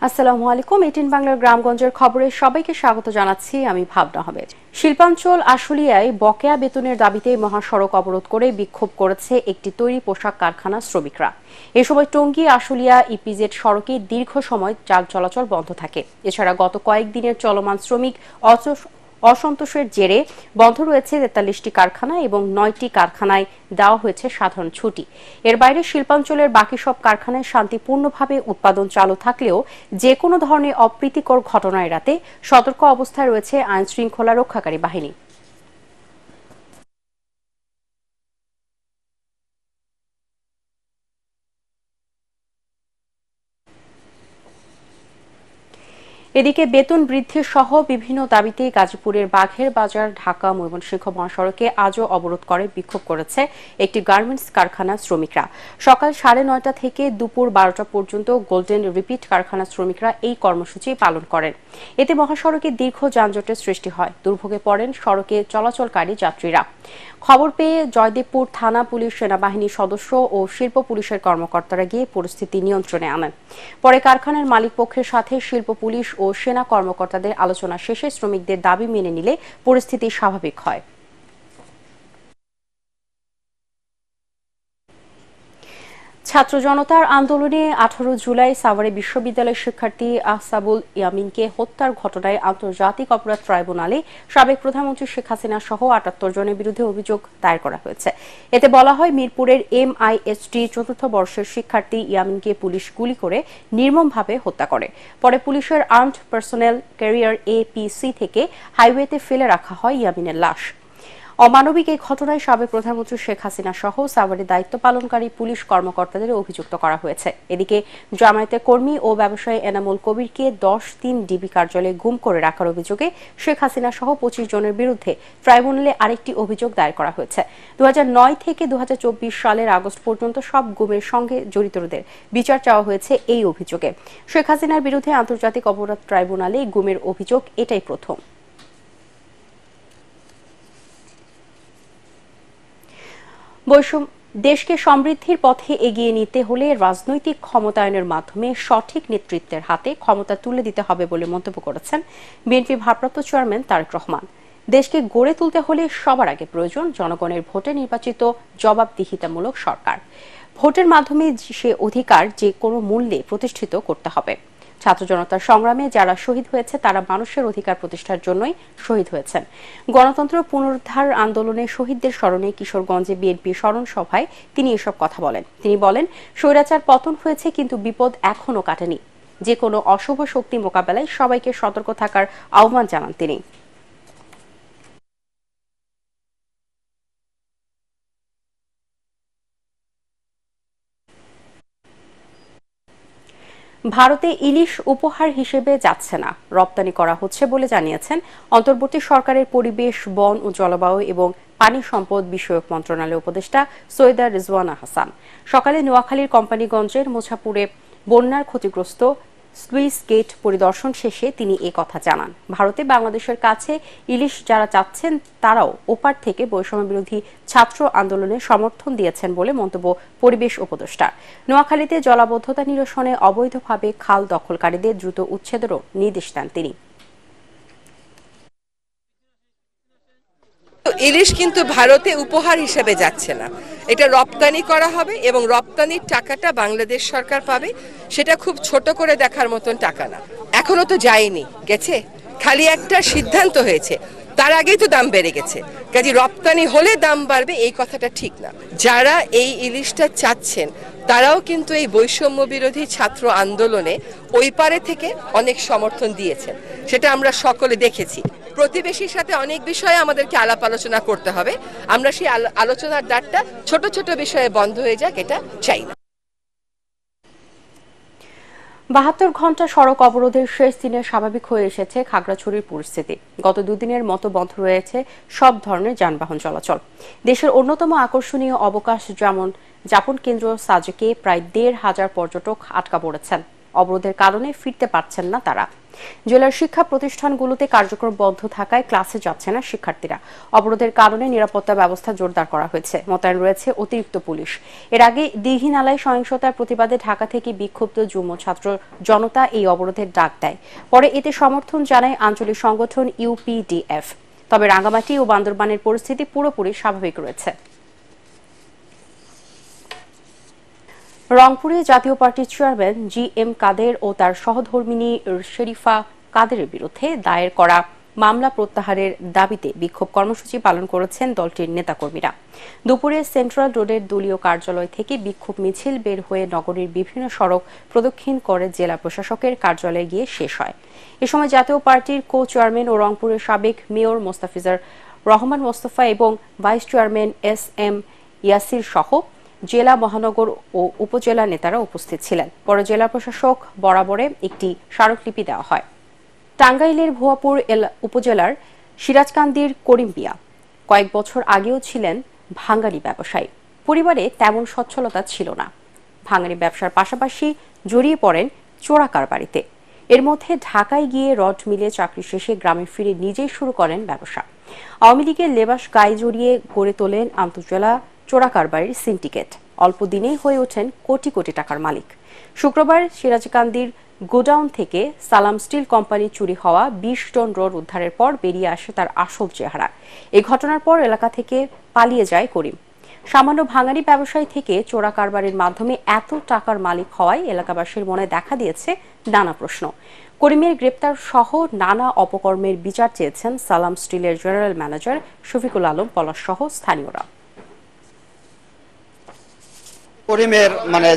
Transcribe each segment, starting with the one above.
আসসালামু আলাইকুম। 18 বাংলার গ্রামগঞ্জের খবরে সবাইকে স্বাগত জানাচ্ছি। আমি ভাবনা আহমেদ। শিল্পাঞ্চল আশুলিয়ায় বকেয়া বেতনের দাবিতে মহাসড়ক অবরোধ করে বিক্ষোভ করেছে একটি তৈরি পোশাক কারখানা শ্রমিকরা। এ সময় টঙ্গী আশুলিয়া ইপিজেড সড়কে দীর্ঘ সময় যান চলাচল বন্ধ থাকে। এছাড়া গত কয়েকদিনের চলমান শ্রমিক অসন্তোষের জেরে বন্ধ রয়েছে 43টি কারখানা এবং 9টি কারখানায় দেওয়া হয়েছে সাধারণ ছুটি। এর বাইরে শিল্পাঞ্চলের বাকি সব কারখানায় শান্তিপূর্ণভাবে উৎপাদন চালু থাকলেও যে কোনো ধরনের অপ্রীতিকর ঘটনা এড়াতে সতর্ক অবস্থায় রয়েছে আইন শৃঙ্খলা রক্ষাকারী বাহিনী। এদিকে বেতন বৃদ্ধি সহ বিভিন্ন দাবিতে গাজীপুরের বাঘের বাজার ঢাকা ময়মনসিংহ মহাসড়কে আজও অবরোধ করে বিক্ষোভ করেছে একটি গার্মেন্টস কারখানার শ্রমিকরা। সকাল 9:30 থেকে দুপুর 12টা পর্যন্ত গোল্ডেন রিপিট কারখানার শ্রমিকরা এই কর্মসূচি পালন করেন। এতে মহাসড়কে দীর্ঘ যানজটের সৃষ্টি হয়, দুর্ভোগে পড়েন সড়কে চলাচলকারী যাত্রীরা। খবর পেয়ে জয়দেবপুর থানা পুলিশ, সেনাবাহিনী সদস্য ও শিল্প পুলিশের কর্মকর্তারা গিয়ে পরিস্থিতি নিয়ন্ত্রণে আনেন। পরে কারখানার মালিক পক্ষের সাথে শিল্প পুলিশ ও সেনা কর্মকর্তাদের আলোচনা শেষে শ্রমিকদের দাবি মেনে নিলে পরিস্থিতি স্বাভাবিক হয়। ছাত্র জনতার আন্দোলনে 18 জুলাই সাভারে বিশ্ববিদ্যালয়ের শিক্ষার্থী আহসাবুল ইয়ামিনকে হত্যার ঘটনায় আন্তর্জাতিক অপরাধ ট্রাইব্যুনালে সাবেক প্রধানমন্ত্রী শেখ হাসিনা সহ 78 জনের বিরুদ্ধে অভিযোগ দায়ের করা হয়েছে। এতে বলা হয়, মিরপুরের MIST চতুর্থ বর্ষের শিক্ষার্থী ইয়ামিনকে পুলিশ গুলি করে নির্মমভাবে হত্যা করে। পরে পুলিশের আর্মড পার্সোনেল ক্যারিয়ার APC থেকে হাইওয়েতে ফেলে রাখা হয় ইয়ামিনের লাশ। অমানবিক এই ঘটনায় সাবেক প্রধানমন্ত্রী শেখ হাসিনা সহ সাভারে দায়িত্ব পালনকারী পুলিশ কর্মকর্তাদের অভিযুক্ত করা হয়েছে। এদিকে জামায়াতের কর্মী ও ব্যবসায়ী এনামুল কবিরকে 10 দিন ডিবি কার্যালয়ে গুম করে রাখার অভিযোগে শেখ হাসিনা সহ 25 জনের বিরুদ্ধে ট্রাইব্যুনালে আরেকটি অভিযোগ দায়ের করা হয়েছে। 2009 থেকে 2024 সালের আগস্ট পর্যন্ত সব গুমের সঙ্গে জড়িতদের বিচার চাওয়া হয়েছে এই অভিযোগে। শেখ হাসিনার বিরুদ্ধে আন্তর্জাতিক অপরাধ ট্রাইব্যুনালে গুমের অভিযোগ এটাই প্রথম। দেশকে সমৃদ্ধির পথে এগিয়ে নিতে হলে রাজনৈতিক ক্ষমতায়নের মাধ্যমে সঠিক নেতৃত্বের হাতে ক্ষমতা তুলে দিতে হবে বলে মন্তব্য করেছেন বিএনপি ভারপ্রাপ্ত চেয়ারম্যান তারেক রহমান। দেশকে গড়ে তুলতে হলে সবার আগে প্রয়োজন জনগণের ভোটে নির্বাচিত জবাবদিহিতামূলক সরকার। ভোটের মাধ্যমে সে অধিকার যে কোনো মূল্যে প্রতিষ্ঠিত করতে হবে। ছাত্র জনতার সংগ্রামে যারা শহীদ হয়েছে তারা মানুষের অধিকার প্রতিষ্ঠার জন্যই শহীদ হয়েছেন। গণতন্ত্র পুনরুদ্ধার আন্দোলনে শহীদদের স্মরণে কিশোরগঞ্জে বিএনপি স্মরণ সভায় তিনি এসব কথা বলেন। তিনি বলেন, স্বৈরাচার পতন হয়েছে কিন্তু বিপদ এখনো কাটেনি। যে কোনো অশুভ শক্তি মোকাবেলায় সবাইকে সতর্ক থাকার আহ্বান জানান তিনি। ভারতে ইলিশ উপহার হিসেবে যাচ্ছে না, রপ্তানি করা হচ্ছে বলে জানিয়েছেন অন্তর্বর্তী সরকারের পরিবেশ, বন ও জলবায়ু এবং পানি সম্পদ বিষয়ক মন্ত্রণালয়ের উপদেষ্টা সৈয়দা রিজওয়ানা হাসান। সকালে নোয়াখালীর কোম্পানিগঞ্জের মোছাপুরে বন্যার ক্ষতিগ্রস্ত স্লুইস গেট পরিদর্শন শেষে তিনি এ কথা জানান। ভারতে বাংলাদেশের কাছে ইলিশ যারা চাচ্ছেন তারাও ওপার থেকে বৈষম্য বিরোধী ছাত্র আন্দোলনে সমর্থন দিয়েছেন বলে মন্তব্য পরিবেশ উপদেষ্টা। নোয়াখালীতে জলাবদ্ধতা নিরসনে অবৈধভাবে খাল দখলকারীদের দ্রুত উচ্ছেদেরও নির্দেশ দেন তিনি। ইলিশ কিন্তু ভারতে উপহার হিসেবে যাচ্ছে না, এটা রপ্তানি করা হবে এবং রপ্তানির টাকাটা বাংলাদেশ সরকার পাবে। সেটা খুব ছোট করে দেখার মতন টাকা না। এখনো তো যায়নি, গেছে, খালি একটা সিদ্ধান্ত হয়েছে, তার আগেই তো দাম বেড়ে গেছে। কাজে রপ্তানি হলে দাম বাড়বে এই কথাটা ঠিক না। যারা এই ইলিশটা চাচ্ছেন তারাও কিন্তু এই বৈষম্য বিরোধী ছাত্র আন্দোলনে ওই পারে থেকে অনেক সমর্থন দিয়েছেন, সেটা আমরা সকলে দেখেছি। প্রতিবেশীর সাথে অনেক বিষয়ে আমাদেরকে আলাপ আলোচনা করতে হবে। আমরা সেই আলোচনার দ্বারটা ছোট ছোট বিষয়ে বন্ধ হয়ে যাক, এটা চাই না। 72 ঘন্টা সড়ক অবরোধের শেষ দিনে স্বাভাবিক হয়ে এসেছে খাগড়াছড়ির পরিস্থিতি। গত দুদিনের মতো বন্ধ রয়েছে সব ধরনের যানবাহন চলাচল। দেশের অন্যতম আকর্ষণীয় অবকাশ যেমন যাপন কেন্দ্র সাজেকে প্রায় 1500 পর্যটক আটকা পড়েছেন। অবরোধের কারণে ফিরতে পারছেন না তারা। জেলার শিক্ষা প্রতিষ্ঠানগুলোতে কার্যক্রম বন্ধ থাকায় ক্লাসে যাচ্ছে না শিক্ষার্থীরা। অবরোধের কারণে নিরাপত্তা ব্যবস্থা জোরদার করা হয়েছে, মোতায়েন রয়েছে অতিরিক্ত পুলিশ। এর আগে দীঘিনালায় সহিংসতার প্রতিবাদে ঢাকা থেকে বিক্ষুব্ধ যুগ্ম ছাত্র জনতা এই অবরোধের ডাক দেয়। পরে এতে সমর্থন জানায় আঞ্চলিক সংগঠন ইউপিডিএফ। তবে রাঙ্গামাটি ও বান্দরবানের পরিস্থিতি পুরোপুরি স্বাভাবিক রয়েছে। রংপুরে জাতীয় পার্টির চেয়ারম্যান জি.এম. কাদের ও তার সহধর্মিণী শেরিফা কাদেরের বিরুদ্ধে দায়ের করা মামলা প্রত্যাহারের দাবিতে বিক্ষোভ কর্মসূচি পালন করেছেন দলটির নেতাকর্মীরা। দুপুরে সেন্ট্রাল রোডের দলীয় কার্যালয় থেকে বিক্ষোভ মিছিল বের হয়ে নগরীর বিভিন্ন সড়ক প্রদক্ষিণ করে জেলা প্রশাসকের কার্যালয়ে গিয়ে শেষ হয়। এ সময় জাতীয় পার্টির কো চেয়ারম্যান ও রংপুরের সাবেক মেয়র মোস্তাফিজুর রহমান মোস্তফা এবং ভাইস চেয়ারম্যান এস.এম. ইয়াসির সহ জেলা, মহানগর ও উপজেলা নেতারা উপস্থিত ছিলেন। পরে জেলা প্রশাসক বরাবরে একটি স্মারকলিপি দেওয়া হয়। টাঙ্গাইলের ভুয়াপুর উপজেলার সিরাজকান্দির করিম মিয়া কয়েক বছর আগেও ছিলেন ভাঙাড়ি ব্যবসায়ী। পরিবারে তেমন সচ্ছলতা ছিল না। ভাঙাড়ি ব্যবসার পাশাপাশি জড়িয়ে পড়েন চোরা কারবারিতে। এর মধ্যে ঢাকায় গিয়ে রড মিলে চাকরি শেষে গ্রামে ফিরে নিজেই শুরু করেন ব্যবসা। আওয়ামী লীগের লেবাস গায়ে জড়িয়ে গড়ে তোলেন আন্তঃজেলা চোরা কারবারির সিন্ডিকেট। অল্প দিনেই হয়ে ওঠেন কোটি কোটি টাকার মালিক। শুক্রবার সিরাজকান্দির গোডাউন থেকে সালাম স্টিল কোম্পানি চুরি হওয়া ২০ টন রড উদ্ধারের পর বেরিয়ে আসে তার আসল চেহারা। এই ঘটনার পর এলাকা থেকে পালিয়ে যায় করিম। সামান্য ভাঙাড়ি ব্যবসায়ী থেকে চোরা কারবারের মাধ্যমে এত টাকার মালিক হওয়ায় এলাকাবাসীর মনে দেখা দিয়েছে নানা প্রশ্ন। করিমের গ্রেপ্তার সহ নানা অপকর্মের বিচার চেয়েছেন সালাম স্টিলের জেনারেল ম্যানেজার শফিকুল আলম পলাশ সহ স্থানীয়রা। করিমের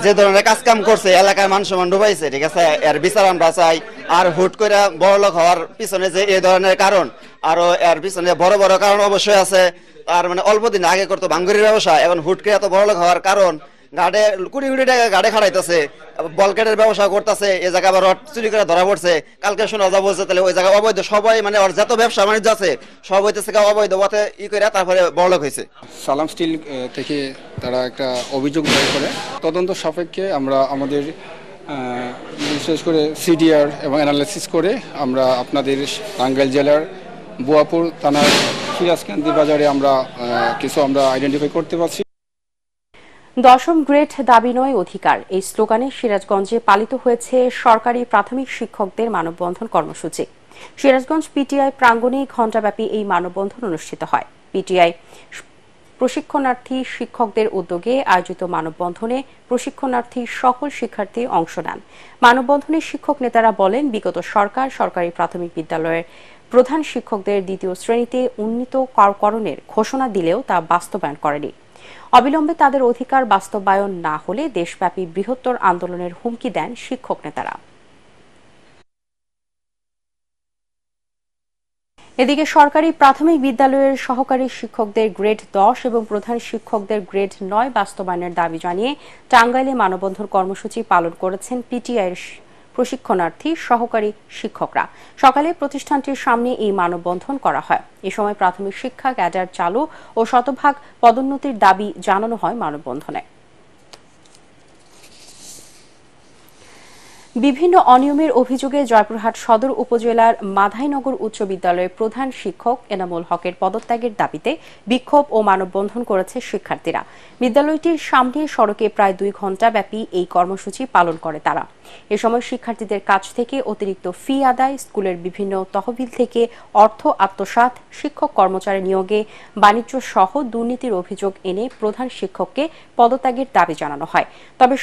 যে ধরনের কাজ কাম করছে, এলাকায় মান সম্মান ডুবাইছে, ঠিক আছে, এর বিচার আমরা চাই। আর হুট করে বড়লোক হওয়ার পিছনে যে এই ধরনের কারণ, আরো এর পিছনে বড় বড় কারণ অবশ্যই আছে। আর অল্প দিন আগে করতো ভাঙ্গুরির ব্যবসা, এখন হুট করে এত বড়লোক হওয়ার কারণ গাড়ে কোটি কোটি টাকা গাড়ে খাড়াইতেছে, বলকেটের ব্যবসা করতেছে। এই জায়গায় আবার রড চুরি করে ধরা পড়ছে। কালকে শোনা যা বলছে, তাহলে ওই জায়গায় অবৈধ সবাই ওর যত ব্যবসা বাণিজ্য আছে সব হইতেছে অবৈধ পথে করে তারপরে বড়লোক হয়েছে। সালাম স্টিল থেকে তারা একটা অভিযোগ দায়ের করে। তদন্ত সাপেক্ষে আমরা আমাদের বিশেষ করে সিডিআর এবং অ্যানালাইসিস করে আমরা আপনাদের টাঙ্গাইল জেলার বুয়াপুর থানার সিরাজকান্দি বাজারে আমরা আইডেন্টিফাই করতে পারছি। 10ম গ্রেড দাবি নয় অধিকার এই স্লোগানে সিরাজগঞ্জে পালিত হয়েছে সরকারি প্রাথমিক শিক্ষকদের মানববন্ধন কর্মসূচি। সিরাজগঞ্জ পিটিআই প্রাঙ্গণে ঘণ্টাব্যাপী এই মানববন্ধন অনুষ্ঠিত হয়। পিটিআই প্রশিক্ষণার্থী শিক্ষকদের উদ্যোগে আয়োজিত মানববন্ধনে প্রশিক্ষণার্থী সকল শিক্ষার্থী অংশ নেন। মানববন্ধনে শিক্ষক নেতারা বলেন, বিগত সরকার সরকারি প্রাথমিক বিদ্যালয়ের প্রধান শিক্ষকদের 2য় শ্রেণীতে উন্নীতকরণের ঘোষণা দিলেও তা বাস্তবায়ন করেনি। অবিলম্বে তাদের অধিকার বাস্তবায়ন না হলে দেশব্যাপী বৃহত্তর আন্দোলনের হুমকি দেন শিক্ষক নেতারা। এদিকে সরকারি প্রাথমিক বিদ্যালয়ের সহকারী শিক্ষকদের গ্রেড 10 এবং প্রধান শিক্ষকদের গ্রেড 9 বাস্তবায়নের দাবি জানিয়ে টাঙ্গাইলে মানববন্ধন কর্মসূচি পালন করেছেন পিটিআইয়ের প্রশিক্ষণার্থী সহকারী শিক্ষকরা। সকালে প্রতিষ্ঠানটির সামনে এই মানববন্ধন করা হয়। এ সময় প্রাথমিক শিক্ষা ক্যাডার চালু ও শতভাগ পদোন্নতির দাবি জানানো হয় মানববন্ধনে। বিভিন্ন অনিয়মের অভিযোগে জয়পুরহাট সদর উপজেলার মাধাইনগর উচ্চ বিদ্যালয়ের প্রধান শিক্ষক এনামুল হকের পদত্যাগের দাবিতে বিক্ষোভ ও মানববন্ধন করেছে শিক্ষার্থীরা। বিদ্যালয়টির সামনে সড়কে প্রায় 2 ঘণ্টা ব্যাপী এই কর্মসূচি পালন করে তারা। এ সময় শিক্ষার্থীদের কাছ থেকে অতিরিক্ত ফি আদায়, স্কুলের বিভিন্ন তহবিল থেকে অর্থ আত্মসাৎ, শিক্ষক কর্মচারী নিয়োগে বাণিজ্য সহ দুর্নীতির অভিযোগ এনে প্রধান শিক্ষককে পদত্যাগের দাবি জানানো হয়। তবে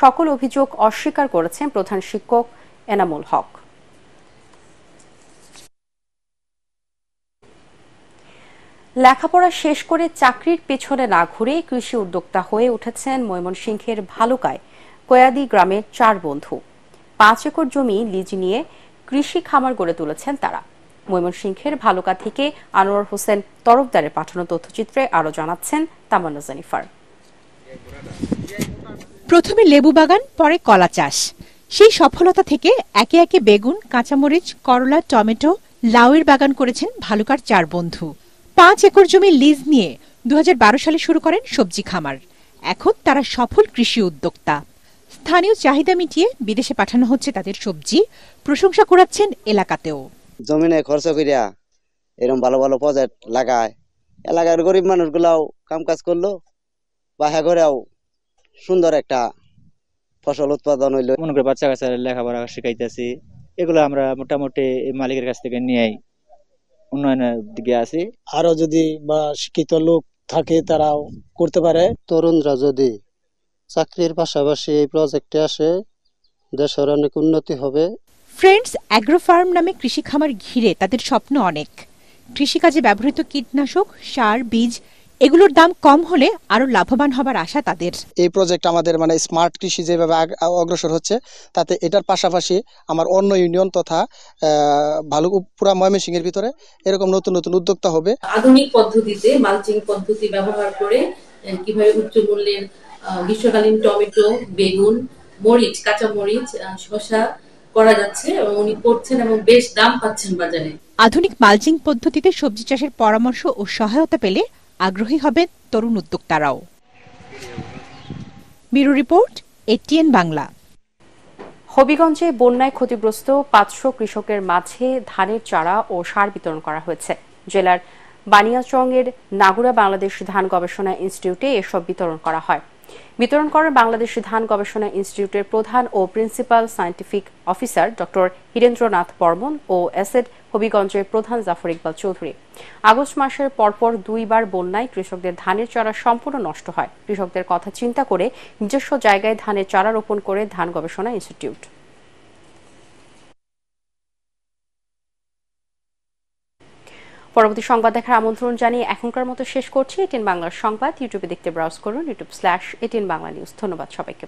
সকল অভিযোগ অস্বীকার করেছেন প্রধান শিক্ষক এনামুল হক। লেখাপড়া শেষ করে চাকরির পেছনে না ঘুরে কৃষি উদ্যোক্তা হয়ে উঠেছেন ময়মনসিংহের ভালুকায় কয়াদি গ্রামের 4 বন্ধু। 5 একর জমি লিজ নিয়ে কৃষি খামার গড়ে তুলেছেন তারা। ময়মনসিংহের ভালুকা থেকে আনোয়ার হোসেন তরফদারের পাঠানো তথ্যচিত্রে আরো জানাচ্ছেন তামান্না জানিফার। প্রথমে লেবু বাগান, পরে কলা চাষ। সেই সফলতা থেকে একে একে বেগুন, কাঁচামরিচ, করলা, টমেটো, লাউয়ের বাগান করেছেন ভালুকার 4 বন্ধু। 5 একর জমি লিজ নিয়ে 2012 সালে শুরু করেন সবজি খামার। এখন তারা সফল কৃষি উদ্যোক্তা। স্থানীয় চাহিদা মিটিয়ে বিদেশে পাঠানো হচ্ছে তাদের সবজি, প্রশংসা কুড়াচ্ছেন এলাকাতেও। জমিনে খরচ করিয়া এরকম ভালো ভালো প্রজেক্ট লাগায়, এলাকার গরিব মানুষগুলাও কাম কাজ করলো, বাহা করেও সুন্দর একটা ফসল উৎপাদন হইলো। মনে করে বাচ্চা কাচ্চা লেখাপড়া শিখাইতেছি, এগুলো আমরা মোটামুটি মালিকের কাছ থেকে নিয়েই উন্নয়নের দিকে আছি। আরো যদি বা শিক্ষিত লোক থাকে তারাও করতে পারে। তরুণরা যদি চাকরির পাশাপাশি এই প্রজেক্টে আসে, দেশের অনেক উন্নতি হবে। ফ্রেন্ডস অ্যাগ্রো ফার্ম নামে কৃষি খামার ঘিরে তাদের স্বপ্ন অনেক। কৃষিকাজে ব্যবহৃত কীটনাশক, সার, বীজ এগুলোর দাম কম হলে আরো লাভবান হবার আশা তাদের। এই প্রজেক্ট আমাদের স্মার্ট কৃষি যেভাবে অগ্রসর হচ্ছে, তাতে এটার পাশাপাশি আমার অন্য ইউনিয়ন তথা পুরা ময়মনসিংহ এর ভিতরে এরকম নতুন নতুন উদ্যোক্তা হবে। আধুনিক পদ্ধতিতে মালচিং পদ্ধতি ব্যবহার করে কিভাবে উচ্চ মূল্যের গ্রীষ্মকালীন টমেটো, বেগুন, মরিচ, কাঁচা মরিচ, শসা করা যাচ্ছে এবং উনি করছেন এবং বেশ দাম পাচ্ছেন বাজারে। আধুনিক মালচিং পদ্ধতিতে সবজি চাষের পরামর্শ ও সহায়তা পেলে আগ্রহী হবেন তরুণ উদ্যোক্তারাও। Bureau report, ATN Bangla. হবিগঞ্জে বন্যায় ক্ষতিগ্রস্ত 500 কৃষকের মাঝে ধানের চারা ও সার বিতরণ করা হয়েছে। জেলার বানিয়াচংয়ের নাগুরা বাংলাদেশ ধান গবেষণা ইনস্টিটিউটে এসব বিতরণ করা হয়। বিতরণ করেন বাংলাদেশ ধান গবেষণা ইনস্টিটিউটের প্রধান ও principal scientific officer doctor Hirendranath Barman ও এসএড হবিগঞ্জের প্রধান জাফর ইকবাল চৌধুরী। আগস্ট মাসের পরপর 2 বার বন্যায় কৃষকদের ধানের চারা সম্পূর্ণ নষ্ট হয়। কৃষকদের কথা চিন্তা করে নিজস্ব জায়গায় ধানের চারা রোপণ করে ধান গবেষণা ইনস্টিটিউট। পরবর্তী সংবাদ দেখার আমন্ত্রণ জানিয়ে এখনকার মতো শেষ করছি এটিএন বাংলার সংবাদ। ইউটিউবে দেখতে ব্রাউজ করুন youtube/এটিএন বাংলা নিউজ। ধন্যবাদ সবাইকে।